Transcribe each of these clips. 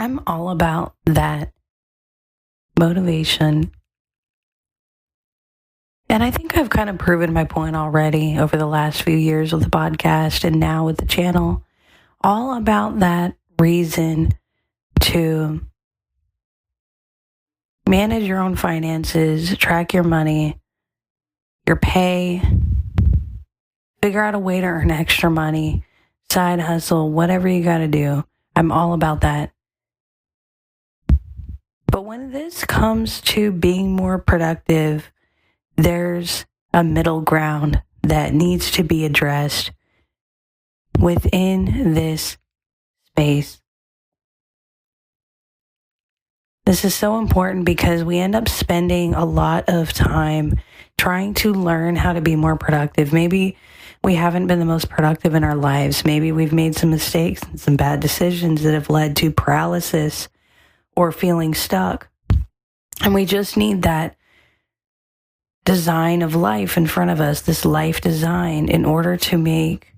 I'm all about that motivation. And I think I've kind of proven my point already over the last few years with the podcast and now with the channel. All about that reason to manage your own finances, track your money, your pay, figure out a way to earn extra money, side hustle, whatever you got to do. I'm all about that. But when this comes to being more productive, there's a middle ground that needs to be addressed within this space. This is so important because we end up spending a lot of time trying to learn how to be more productive. Maybe we haven't been the most productive in our lives. Maybe we've made some mistakes and some bad decisions that have led to paralysis or feeling stuck. And we just need that design of life in front of us, this life design, in order to make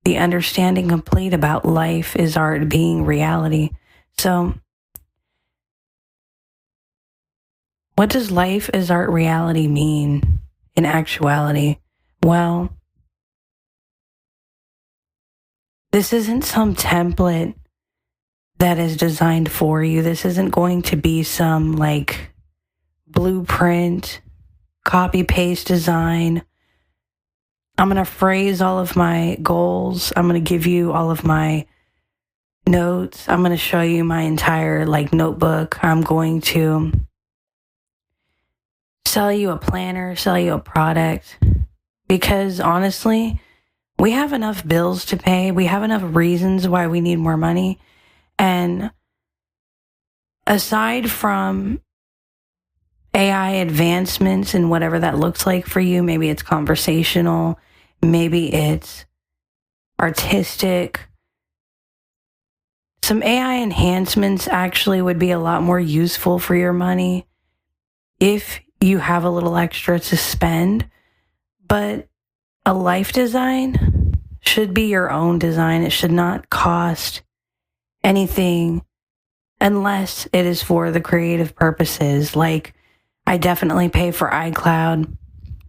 the understanding complete about life is art being reality. So, what does life is art reality mean in actuality? Well, this isn't some template that is designed for you. This isn't going to be some like blueprint, copy paste design. I'm going to phrase all of my goals. I'm going to give you all of my notes. I'm going to show you my entire notebook. I'm going to sell you a planner, sell you a product, because honestly, we have enough bills to pay. We have enough reasons why we need more money. And aside from AI advancements and whatever that looks like for you, maybe it's conversational, maybe it's artistic. Some AI enhancements actually would be a lot more useful for your money if you have a little extra to spend. But a life design should be your own design. It should not cost anything unless it is for the creative purposes. Like, I definitely pay for iCloud.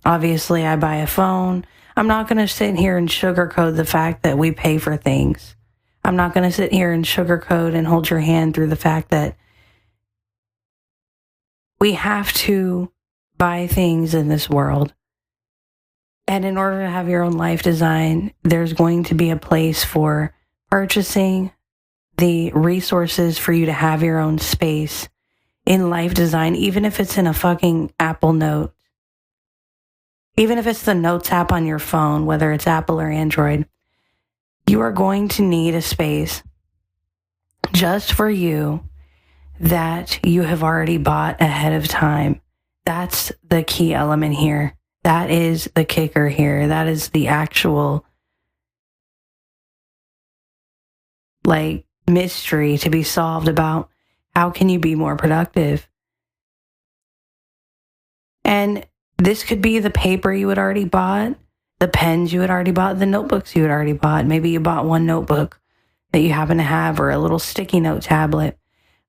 Obviously, I buy a phone. I'm not going to sit here and sugarcoat the fact that we pay for things. I'm not going to sit here and sugarcoat and hold your hand through the fact that we have to buy things in this world. And in order to have your own life design, there's going to be a place for purchasing the resources for you to have your own space in life design, even if it's in a fucking Apple Note. Even if it's the Notes app on your phone, whether it's Apple or Android, you are going to need a space just for you that you have already bought ahead of time. That's the key element here. That is the kicker here. That is the actual mystery to be solved about how can you be more productive. And this could be the paper you had already bought, the pens you had already bought, the notebooks you had already bought. Maybe you bought one notebook that you happen to have, or a little sticky note tablet.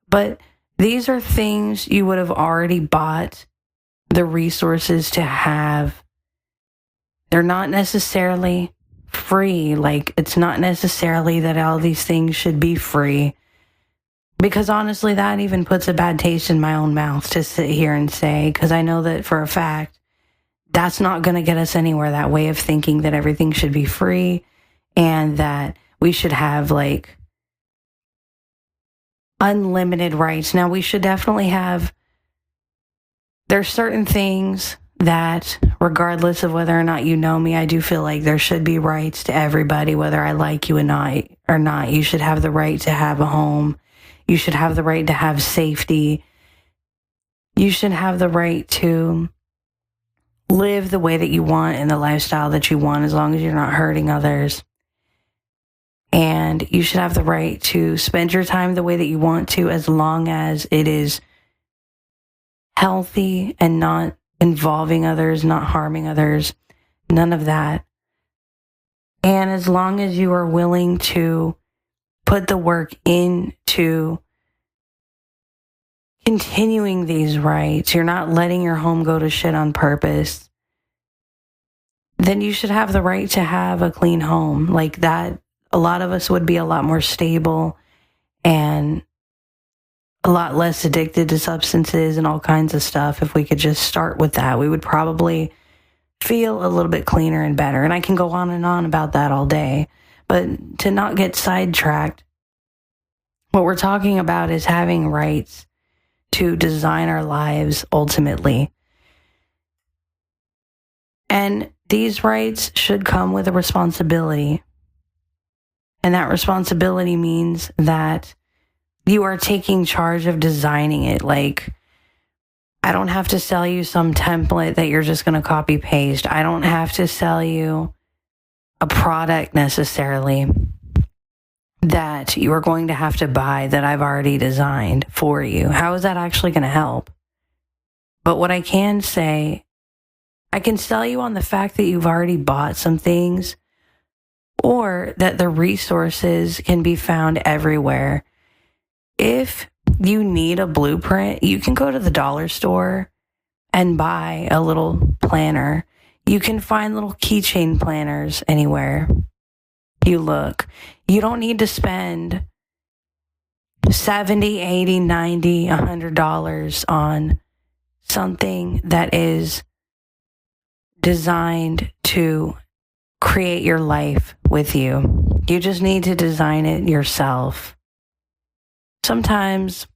But these are things you would have already bought the resources to have. They're not necessarily free. It's not necessarily that all these things should be free. Because honestly, that even puts a bad taste in my own mouth to sit here and say, because I know that for a fact, that's not going to get us anywhere. That way of thinking that everything should be free and that we should have unlimited rights. Now, we should definitely have, there's certain things that regardless of whether or not you know me, I do feel like there should be rights to everybody, whether I like you or not. You should have the right to have a home. You should have the right to have safety. You should have the right to live the way that you want and the lifestyle that you want, as long as you're not hurting others. And you should have the right to spend your time the way that you want to, as long as it is healthy and not involving others, not harming others, none of that. And as long as you are willing to put the work into continuing these rights, you're not letting your home go to shit on purpose, then you should have the right to have a clean home. Like that, a lot of us would be a lot more stable and a lot less addicted to substances and all kinds of stuff. If we could just start with that, we would probably feel a little bit cleaner and better. And I can go on and on about that all day. But to not get sidetracked, what we're talking about is having rights to design our lives ultimately. And these rights should come with a responsibility. And that responsibility means that you are taking charge of designing it. Like, I don't have to sell you some template that you're just going to copy paste. I don't have to sell you a product necessarily that you are going to have to buy that I've already designed for you. How is that actually going to help? But what I can say, I can sell you on the fact that you've already bought some things, or that the resources can be found everywhere. If you need a blueprint, you can go to the dollar store and buy a little planner. You can find little keychain planners anywhere you look. You don't need to spend $70, $80, $90, $100 on something that is designed to create your life with you. You just need to design it yourself. Sometimes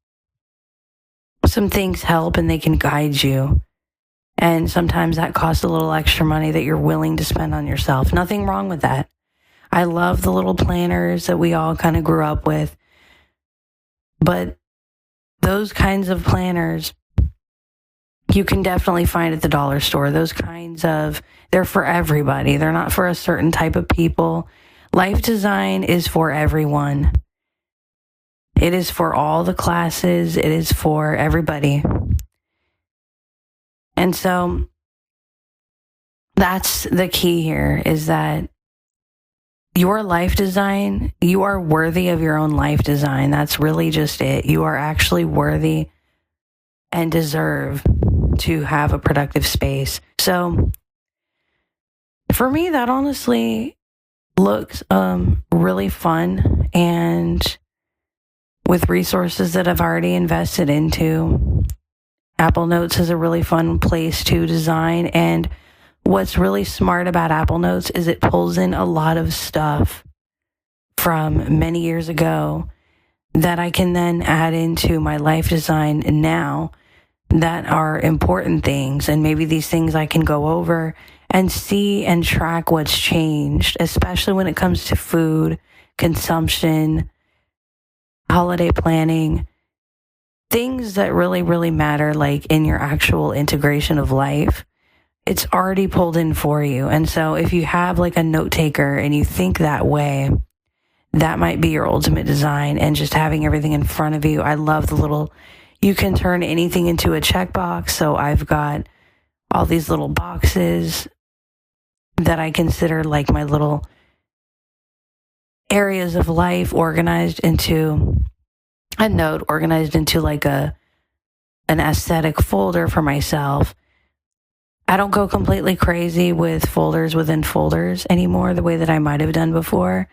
some things help and they can guide you. And sometimes that costs a little extra money that you're willing to spend on yourself. Nothing wrong with that. I love the little planners that we all kind of grew up with. But those kinds of planners, you can definitely find at the dollar store. Those kinds of, they're for everybody. They're not for a certain type of people. Life design is for everyone. It is for all the classes. It is for everybody. And so that's the key here, is that your life design, you are worthy of your own life design. That's really just it. You are actually worthy and deserve to have a productive space. So for me, that honestly looks really fun, and with resources that I've already invested into. Apple Notes is a really fun place to design, and what's really smart about Apple Notes is it pulls in a lot of stuff from many years ago that I can then add into my life design now that are important things. And maybe these things I can go over and see and track what's changed, especially when it comes to food, consumption, holiday planning, things that really, really matter, like in your actual integration of life. It's already pulled in for you. And so if you have like a note taker and you think that way, that might be your ultimate design. And just having everything in front of you. I love the little, you can turn anything into a checkbox. So I've got all these little boxes that I consider like my little areas of life organized into a note, organized into like an aesthetic folder for myself. I don't go completely crazy with folders within folders anymore the way that I might have done before.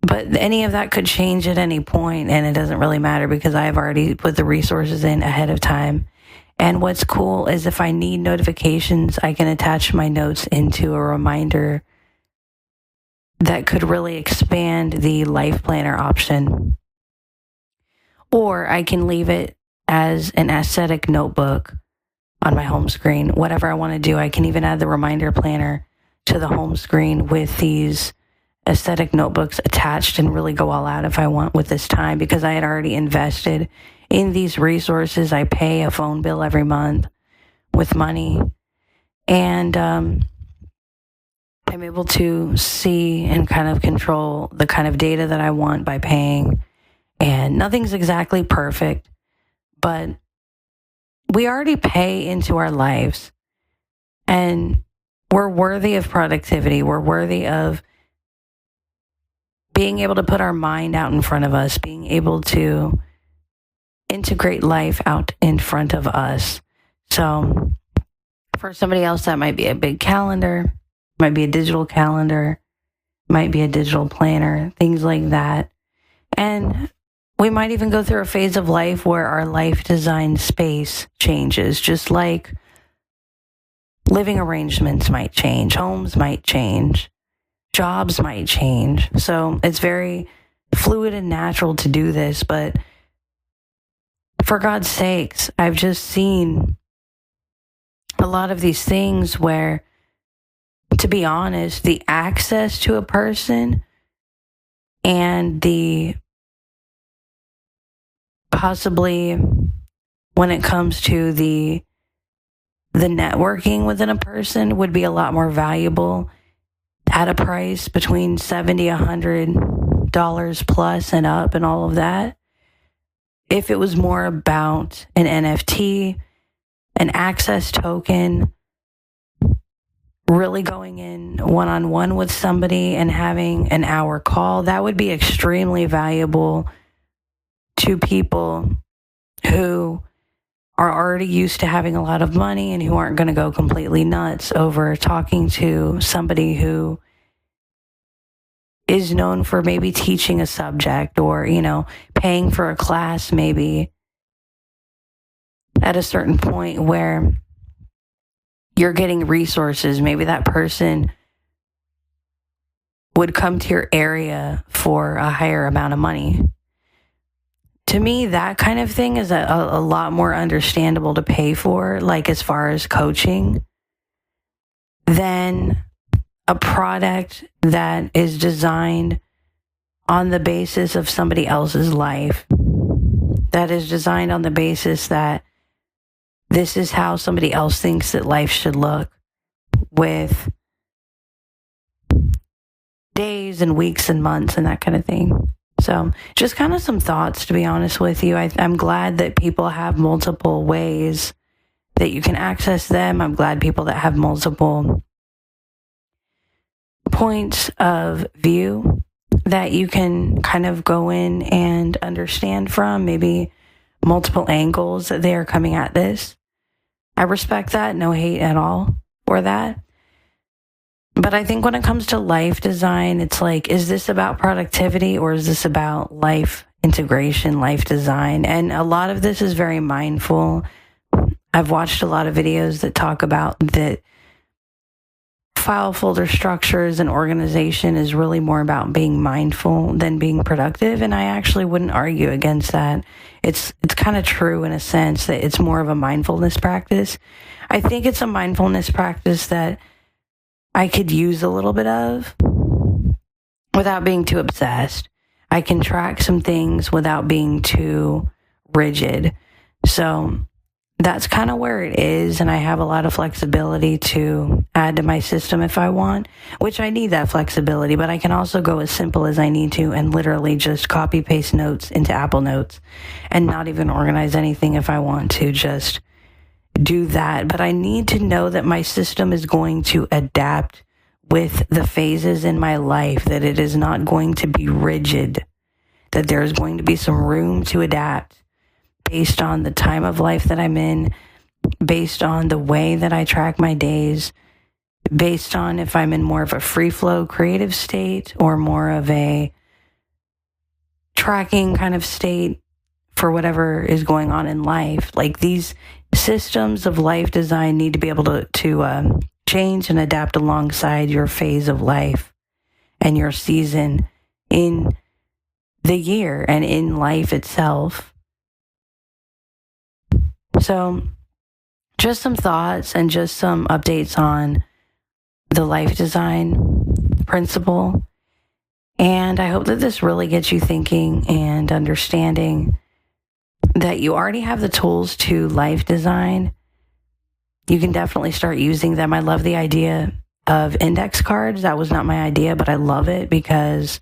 But any of that could change at any point, and it doesn't really matter because I've already put the resources in ahead of time. And what's cool is if I need notifications, I can attach my notes into a reminder that could really expand the life planner option. Or I can leave it as an aesthetic notebook on my home screen. Whatever I want to do, I can even add the reminder planner to the home screen with these aesthetic notebooks attached and really go all out if I want with this time, because I had already invested in these resources. I pay a phone bill every month with money, and I'm able to see and kind of control the kind of data that I want by paying. And nothing's exactly perfect, but we already pay into our lives, and we're worthy of productivity. We're worthy of being able to put our mind out in front of us, being able to integrate life out in front of us. So for somebody else, that might be a big calendar, might be a digital calendar, might be a digital planner, things like that. And we might even go through a phase of life where our life design space changes, just like living arrangements might change, homes might change, jobs might change. So it's very fluid and natural to do this, but for God's sakes, I've just seen a lot of these things where, to be honest, the access to a person and the possibly when it comes to the networking within a person would be a lot more valuable at a price between $70, $100 plus and up and all of that. If it was more about an NFT, an access token, really going in one-on-one with somebody and having an hour call, that would be extremely valuable to people who are already used to having a lot of money and who aren't going to go completely nuts over talking to somebody who is known for maybe teaching a subject or, paying for a class maybe at a certain point where you're getting resources. Maybe that person would come to your area for a higher amount of money. To me, that kind of thing is a lot more understandable to pay for, like as far as coaching, than a product that is designed on the basis of somebody else's life, that is designed on the basis that this is how somebody else thinks that life should look, with days and weeks and months and that kind of thing. So just kind of some thoughts, to be honest with you. I'm glad that people have multiple ways that you can access them. I'm glad people that have multiple points of view that you can kind of go in and understand from, maybe multiple angles that they are coming at this. I respect that. No hate at all for that. But I think when it comes to life design, it's like, is this about productivity or is this about life integration, life design? And a lot of this is very mindful. I've watched a lot of videos that talk about that file folder structures and organization is really more about being mindful than being productive. And I actually wouldn't argue against that. It's kind of true in a sense that it's more of a mindfulness practice. I think it's a mindfulness practice that I could use a little bit of without being too obsessed. I can track some things without being too rigid. So that's kind of where it is. And I have a lot of flexibility to add to my system if I want, which I need that flexibility, but I can also go as simple as I need to and literally just copy paste notes into Apple Notes and not even organize anything if I want to, just do that. But I need to know that my system is going to adapt with the phases in my life, that it is not going to be rigid, that there's going to be some room to adapt based on the time of life that I'm in, based on the way that I track my days, based on if I'm in more of a free flow creative state or more of a tracking kind of state for whatever is going on in life. Like, these systems of life design need to be able to change and adapt alongside your phase of life and your season in the year and in life itself. So just some thoughts and just some updates on the life design principle. And I hope that this really gets you thinking and understanding that you already have the tools to life design. You can definitely start using them. I love the idea of index cards. That was not my idea, but I love it because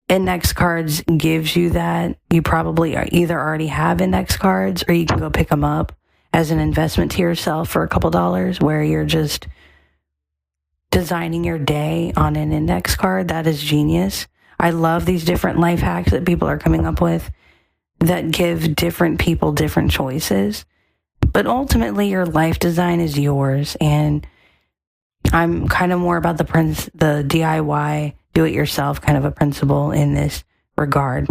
index cards gives you that. You probably either already have index cards or you can go pick them up as an investment to yourself for a couple dollars, where you're just designing your day on an index card. That is genius. I love these different life hacks that people are coming up with. that give different people different choices. But ultimately, your life design is yours. And I'm kind of more about the DIY, do it yourself kind of a principle in this regard.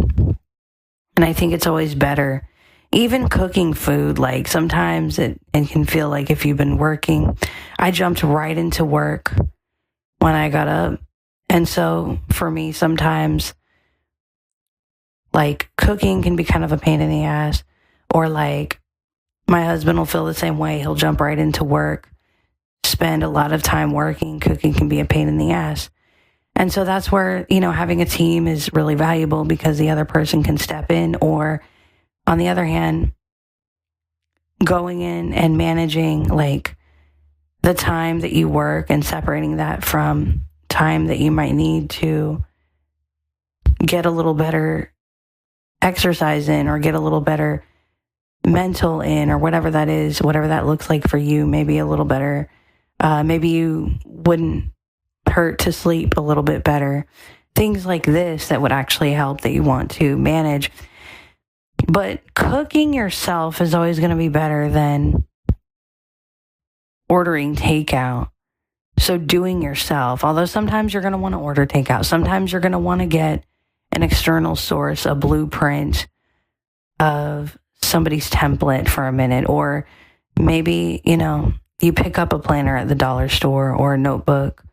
And I think it's always better. Even cooking food, like sometimes it can feel like if you've been working, I jumped right into work when I got up. And so for me, sometimes like cooking can be kind of a pain in the ass, or like my husband will feel the same way. He'll jump right into work, spend a lot of time working. Cooking can be a pain in the ass. And so that's where, having a team is really valuable because the other person can step in, or on the other hand, going in and managing like the time that you work and separating that from time that you might need to get a little better exercise in, or get a little better mental in, or whatever that is, whatever that looks like for you. Maybe a little better. Maybe you wouldn't hurt to sleep a little bit better. Things like this that would actually help that you want to manage. But cooking yourself is always going to be better than ordering takeout. So doing yourself, although sometimes you're going to want to order takeout. Sometimes you're going to want to get an external source, a blueprint of somebody's template for a minute. Or maybe, you pick up a planner at the dollar store or a notebook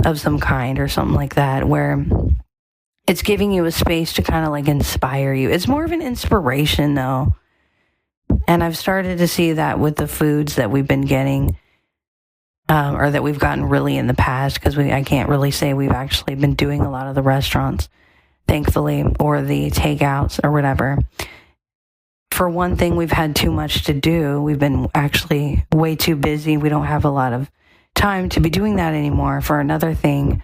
of some kind or something like that, where it's giving you a space to kind of like inspire you. It's more of an inspiration though. And I've started to see that with the foods that we've been getting, or that we've gotten really in the past, because I can't really say we've actually been doing a lot of the restaurants, thankfully, or the takeouts or whatever. For one thing, we've had too much to do. We've been actually way too busy. We don't have a lot of time to be doing that anymore. For another thing,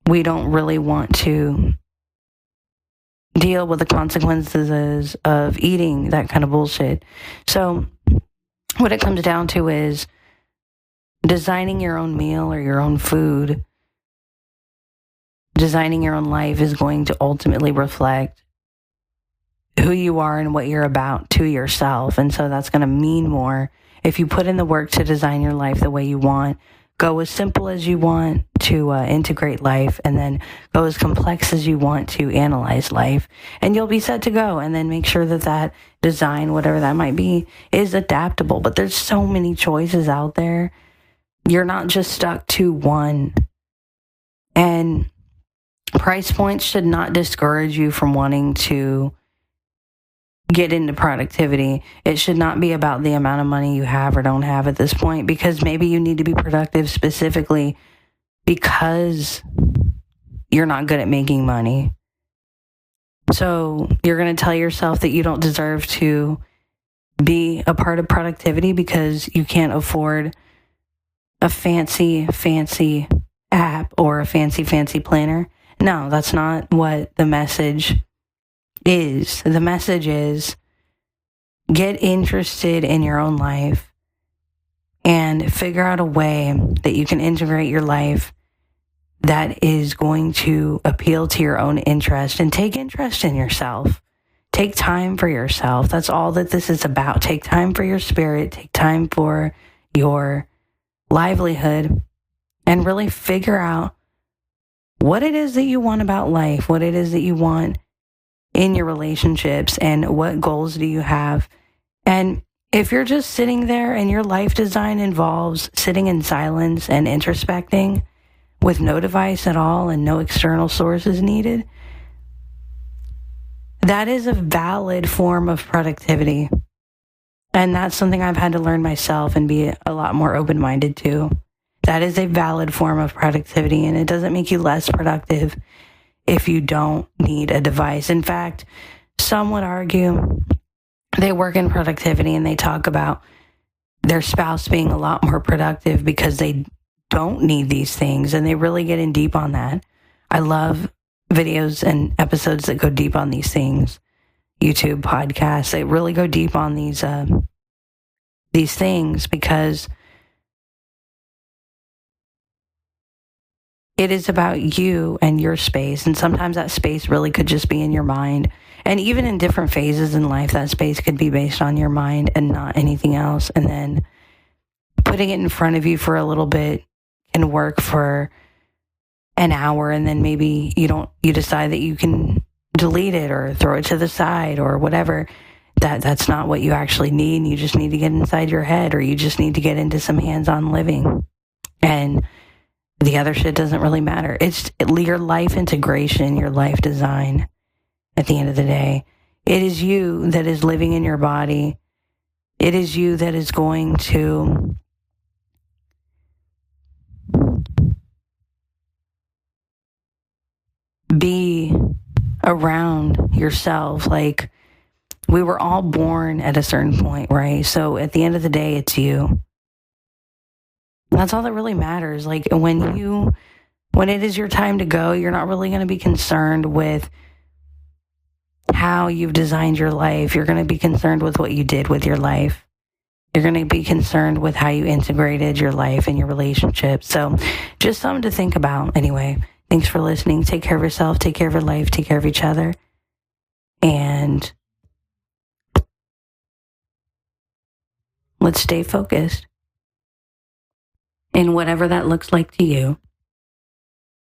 we don't really want to deal with the consequences of eating that kind of bullshit. So what it comes down to is designing your own meal or your own food. Designing your own life is going to ultimately reflect who you are and what you're about to yourself. And so that's going to mean more if you put in the work to design your life the way you want. Go as simple as you want to integrate life, and then go as complex as you want to analyze life, and you'll be set to go. And then make sure that design, whatever that might be, is adaptable. But there's so many choices out there. You're not just stuck to one. And price points should not discourage you from wanting to get into productivity. It should not be about the amount of money you have or don't have at this point, because maybe you need to be productive specifically because you're not good at making money. So you're going to tell yourself that you don't deserve to be a part of productivity because you can't afford a fancy app or a fancy planner. No, that's not what the message is. The message is get interested in your own life and figure out a way that you can integrate your life that is going to appeal to your own interest, and take interest in yourself. Take time for yourself. That's all that this is about. Take time for your spirit, take time for your livelihood, and really figure out what it is that you want about life, what it is that you want in your relationships, and what goals do you have. And if you're just sitting there and your life design involves sitting in silence and introspecting with no device at all and no external sources needed, that is a valid form of productivity. And that's something I've had to learn myself and be a lot more open-minded to. That is a valid form of productivity, and it doesn't make you less productive if you don't need a device. In fact, some would argue they work in productivity and they talk about their spouse being a lot more productive because they don't need these things, and they really get in deep on that. I love videos and episodes that go deep on these things. YouTube podcasts, they really go deep on these things, because it is about you and your space. And sometimes that space really could just be in your mind. And even in different phases in life, that space could be based on your mind and not anything else. And then putting it in front of you for a little bit can work for an hour. And then maybe you decide that you can delete it or throw it to the side or whatever. That's not what you actually need. You just need to get inside your head, or you just need to get into some hands-on living. And the other shit doesn't really matter. It's your life integration, your life design. At the end of the day, it is you that is living in your body. It is you that is going to be around yourself. Like, we were all born at a certain point, right? So at the end of the day, it's you. That's all that really matters. Like, when it is your time to go, you're not really going to be concerned with how you've designed your life. You're going to be concerned with what you did with your life. You're going to be concerned with how you integrated your life and your relationships. So just something to think about. Anyway, thanks for listening. Take care of yourself. Take care of your life. Take care of each other. And let's stay focused in whatever that looks like to you.